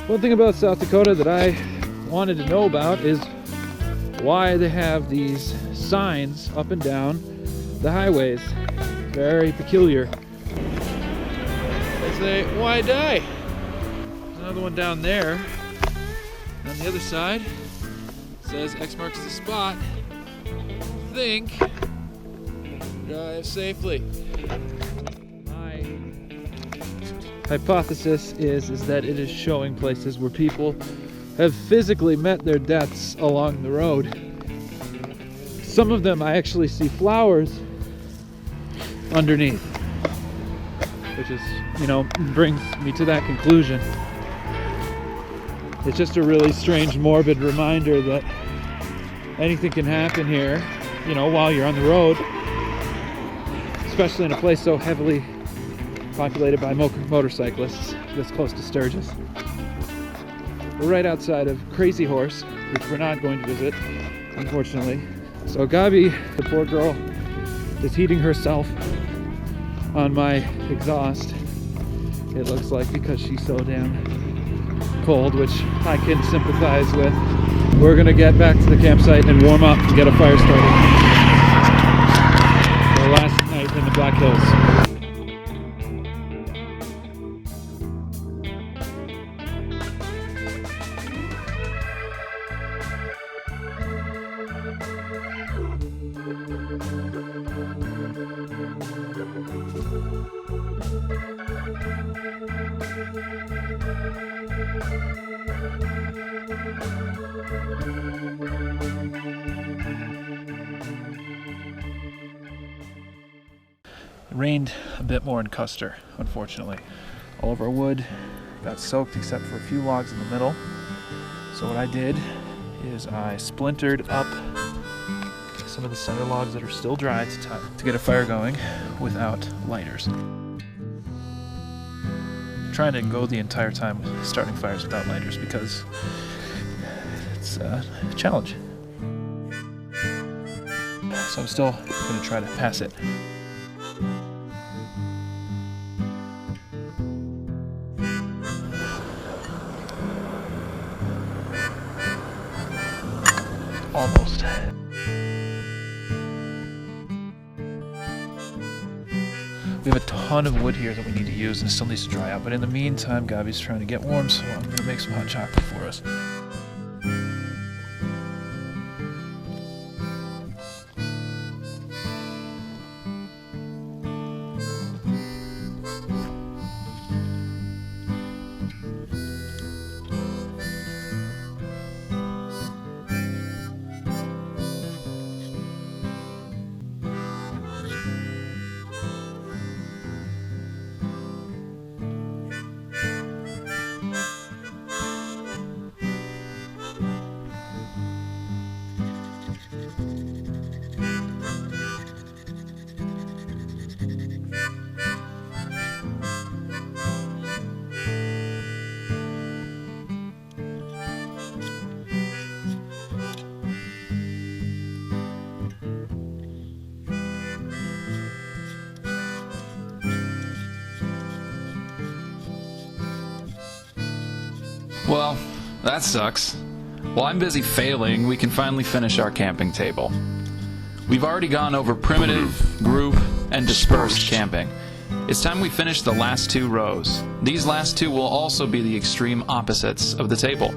One thing about South Dakota that I wanted to know about is why they have these signs up and down the highways. Very peculiar. They say, why die? There's another one down there. On the other side, it says X marks the spot. Think, drive safely. My hypothesis is that it is showing places where people have physically met their deaths along the road. Some of them I actually see flowers underneath, which is, brings me to that conclusion. It's just a really strange, morbid reminder that anything can happen here, while you're on the road, especially in a place so heavily populated by motorcyclists this close to Sturgis. We're right outside of Crazy Horse, which we're not going to visit, unfortunately. So Gaby, the poor girl, is heating herself on my exhaust, it looks like, because she's so damn cold, which I can sympathize with. We're gonna get back to the campsite and warm up and get a fire started. Our last night in the Black Hills. It rained a bit more in Custer, unfortunately. All of our wood got soaked except for a few logs in the middle. So what I did is I splintered up some of the center logs that are still dry to get a fire going without lighters. I'm trying to go the entire time starting fires without lighters because it's a challenge. So I'm still going to try to pass it. Almost. We have a ton of wood here that we need to use and it still needs to dry out, but in the meantime, Gaby's trying to get warm, so I'm going to make some hot chocolate for us. Well, that sucks. While I'm busy failing, we can finally finish our camping table. We've already gone over primitive, group, and dispersed camping. It's time we finish the last two rows. These last two will also be the extreme opposites of the table.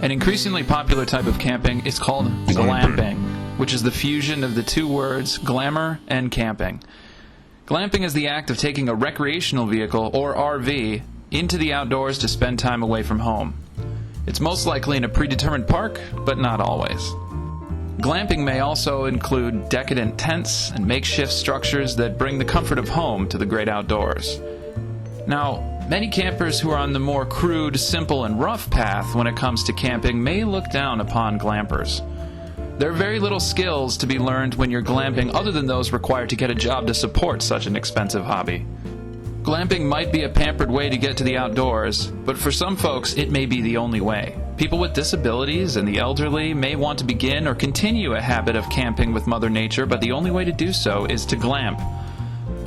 An increasingly popular type of camping is called glamping, which is the fusion of the two words glamour and camping. Glamping is the act of taking a recreational vehicle, or RV, into the outdoors to spend time away from home. It's most likely in a predetermined park, but not always. Glamping may also include decadent tents and makeshift structures that bring the comfort of home to the great outdoors. Now, many campers who are on the more crude, simple, and rough path when it comes to camping may look down upon glampers. There are very little skills to be learned when you're glamping other than those required to get a job to support such an expensive hobby. Glamping might be a pampered way to get to the outdoors, but for some folks it may be the only way. People with disabilities and the elderly may want to begin or continue a habit of camping with Mother Nature, but the only way to do so is to glamp.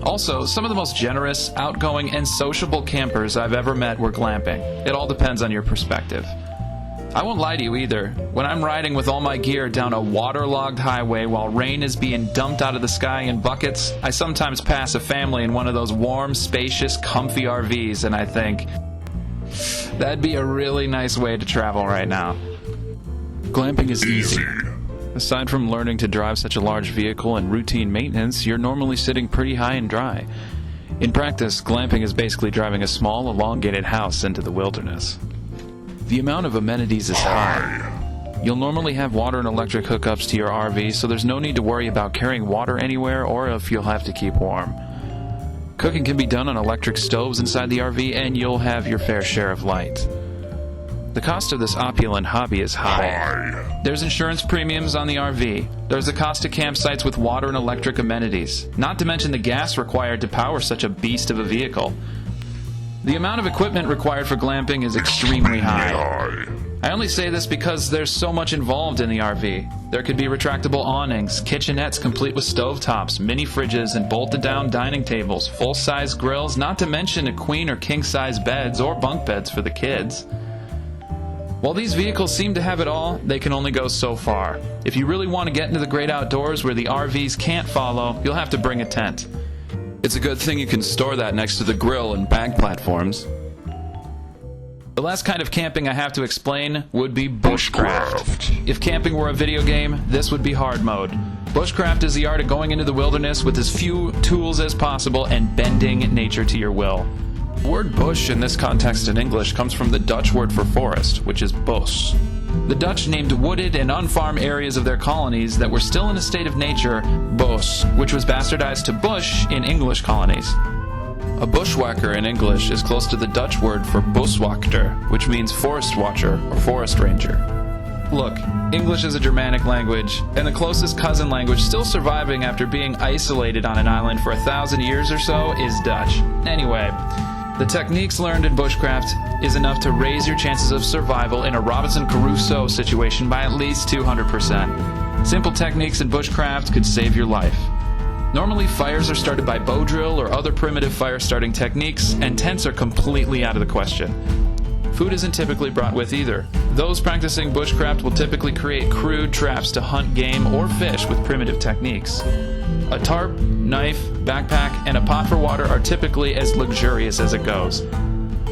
Also, some of the most generous, outgoing, and sociable campers I've ever met were glamping. It all depends on your perspective. I won't lie to you either. When I'm riding with all my gear down a waterlogged highway while rain is being dumped out of the sky in buckets, I sometimes pass a family in one of those warm, spacious, comfy RVs, and I think, that'd be a really nice way to travel right now. Glamping is easy. Aside from learning to drive such a large vehicle and routine maintenance, you're normally sitting pretty high and dry. In practice, glamping is basically driving a small, elongated house into the wilderness. The amount of amenities is high. You'll normally have water and electric hookups to your RV, so there's no need to worry about carrying water anywhere or if you'll have to keep warm. Cooking can be done on electric stoves inside the RV, and you'll have your fair share of light. The cost of this opulent hobby is high. There's insurance premiums on the RV. There's the cost of campsites with water and electric amenities, not to mention the gas required to power such a beast of a vehicle. The amount of equipment required for glamping is extremely high. I only say this because there's so much involved in the RV. There could be retractable awnings, kitchenettes complete with stovetops, mini fridges, and bolted-down dining tables, full-size grills, not to mention a queen or king-size beds or bunk beds for the kids. While these vehicles seem to have it all, they can only go so far. If you really want to get into the great outdoors where the RVs can't follow, you'll have to bring a tent. It's a good thing you can store that next to the grill and bag platforms. The last kind of camping I have to explain would be bushcraft. If camping were a video game, this would be hard mode. Bushcraft is the art of going into the wilderness with as few tools as possible and bending nature to your will. The word bush in this context in English comes from the Dutch word for forest, which is bos. The Dutch named wooded and unfarmed areas of their colonies that were still in a state of nature bos, which was bastardized to bush in English colonies. A bushwhacker in English is close to the Dutch word for boswachter, which means forest watcher or forest ranger. Look, English is a Germanic language, and the closest cousin language still surviving after being isolated on an island for 1,000 years or so is Dutch. Anyway, the techniques learned in bushcraft is enough to raise your chances of survival in a Robinson Crusoe situation by at least 200%. Simple techniques in bushcraft could save your life. Normally, fires are started by bow drill or other primitive fire-starting techniques, and tents are completely out of the question. Food isn't typically brought with either. Those practicing bushcraft will typically create crude traps to hunt game or fish with primitive techniques. A tarp, knife, backpack, and a pot for water are typically as luxurious as it goes.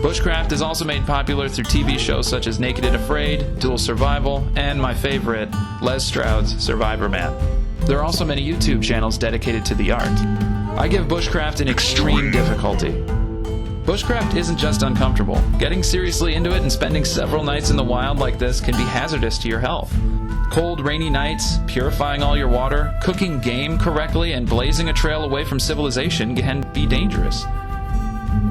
Bushcraft is also made popular through TV shows such as Naked and Afraid, Dual Survival, and my favorite, Les Stroud's Survivor Man. There are also many YouTube channels dedicated to the art. I give bushcraft an extreme difficulty. Bushcraft isn't just uncomfortable. Getting seriously into it and spending several nights in the wild like this can be hazardous to your health. Cold, rainy nights, purifying all your water, cooking game correctly, and blazing a trail away from civilization can be dangerous.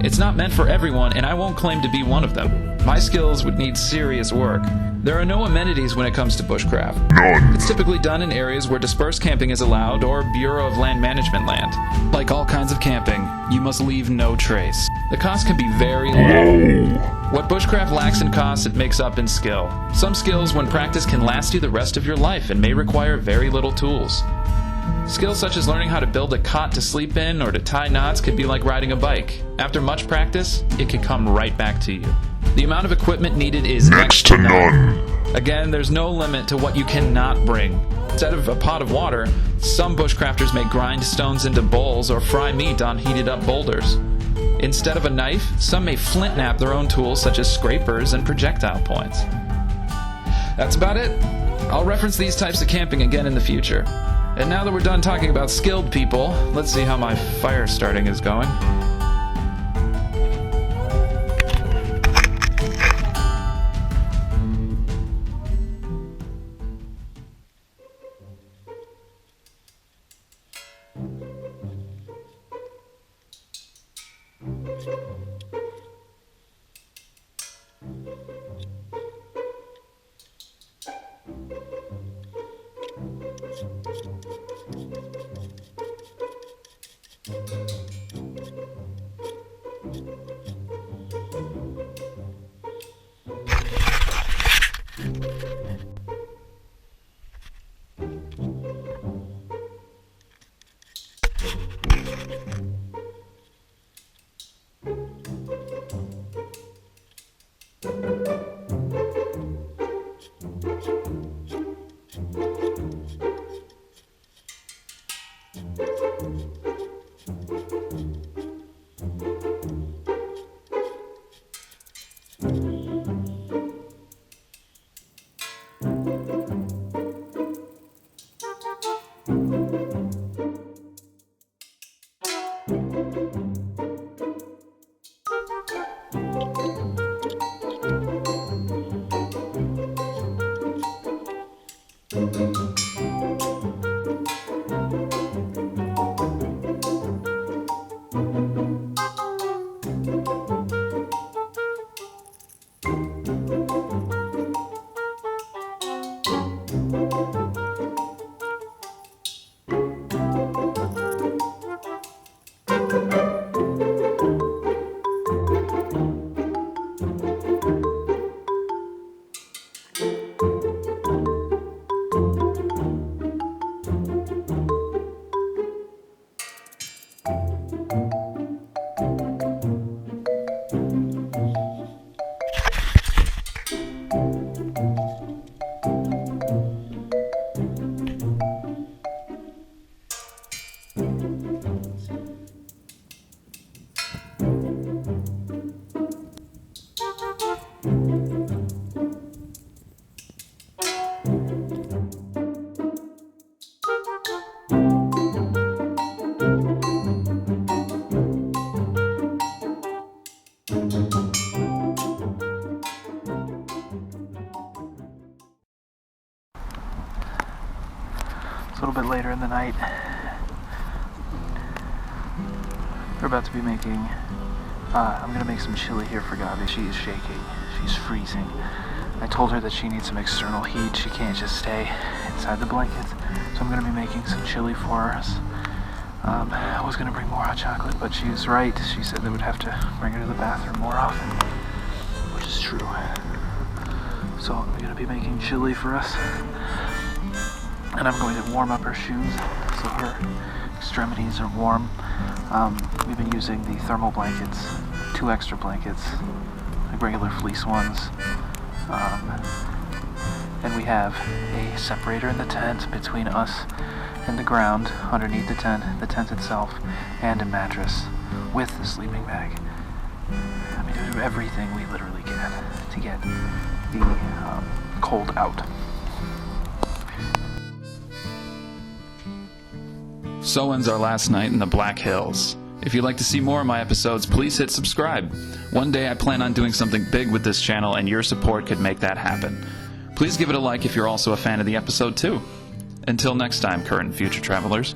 It's not meant for everyone, and I won't claim to be one of them. My skills would need serious work. There are no amenities when it comes to bushcraft. None. It's typically done in areas where dispersed camping is allowed or Bureau of Land Management land. Like all kinds of camping, you must leave no trace. The cost can be very low. What bushcraft lacks in cost, it makes up in skill. Some skills, when practiced, can last you the rest of your life and may require very little tools. Skills such as learning how to build a cot to sleep in or to tie knots could be like riding a bike. After much practice, it can come right back to you. The amount of equipment needed is Next to none. Again, there's no limit to what you cannot bring. Instead of a pot of water, some bushcrafters may grind stones into bowls or fry meat on heated up boulders. Instead of a knife, some may flint knap their own tools such as scrapers and projectile points. That's about it. I'll reference these types of camping again in the future. And now that we're done talking about skilled people, let's see how my fire starting is going. A little bit later in the night. We're about to be making, I'm gonna make some chili here for Gaby. She is shaking, she's freezing. I told her that she needs some external heat. She can't just stay inside the blankets. So I'm gonna be making some chili for us. I was gonna bring more hot chocolate, but she was right. She said they would have to bring her to the bathroom more often, which is true. So I'm gonna be making chili for us. And I'm going to warm up her shoes so her extremities are warm. We've been using the thermal blankets, 2 extra blankets, like regular fleece ones. And we have a separator in the tent between us and the ground, underneath the tent itself, and a mattress with the sleeping bag. I mean, we do everything we literally can to get the cold out. So ends our last night in the Black Hills. If you'd like to see more of my episodes, please hit subscribe. One day I plan on doing something big with this channel, and your support could make that happen. Please give it a like if you're also a fan of the episode too. Until next time, current and future travelers.